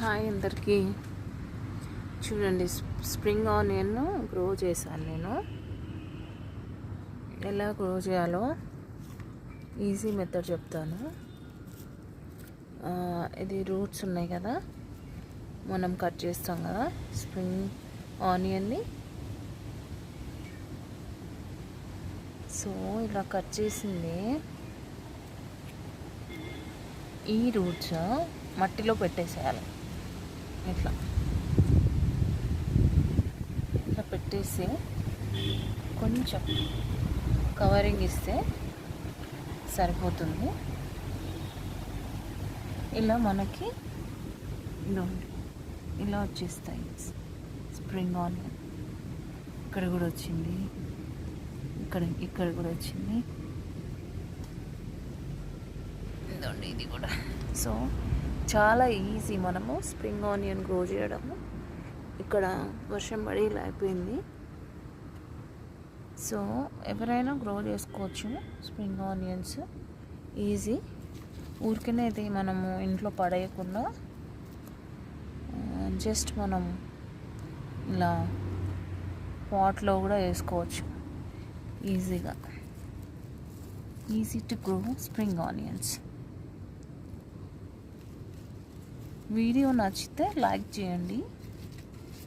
Hi అందరికీ. చూడండి, spring onion grow చేశాను నేను. ఎలా గ్రో చేయాలో ఈజీ మెథడ్ చెప్తాను. ఇది రూట్స్ ఉన్నాయి కదా, మనం కట్ చేస్తాం కదా స్ప్రింగ్ ఆనియన్ని. సో ఇలా కట్ చేసింది ఈ రూట్స్ మట్టిలో పెట్టేసేయాలి. ఇట్లా పెట్టేసి కొంచెం కవరింగ్ ఇస్తే సరిపోతుంది. ఇలా మనకి ఇలా వచ్చేస్తాయి స్ప్రింగ్ ఆనియన్. ఇక్కడ కూడా వచ్చింది, ఇక్కడ కూడా వచ్చింది. ఇది కూడా. సో చాలా ఈజీ మనము స్ప్రింగ్ ఆనియన్ గ్రో చేయడము. ఇక్కడ వర్షం పడి ఇలా అయిపోయింది. సో ఎవరైనా గ్రో చేసుకోవచ్చు స్ప్రింగ్ ఆనియన్స్, ఈజీ. ఊరికనే ఇది మనము ఇంట్లో పడేయకుండా జస్ట్ మనం ఇలా పాట్లో కూడా వేసుకోవచ్చు ఈజీగా. Easy to grow spring onions. Video నచ్చితే లైక్ చేయండి.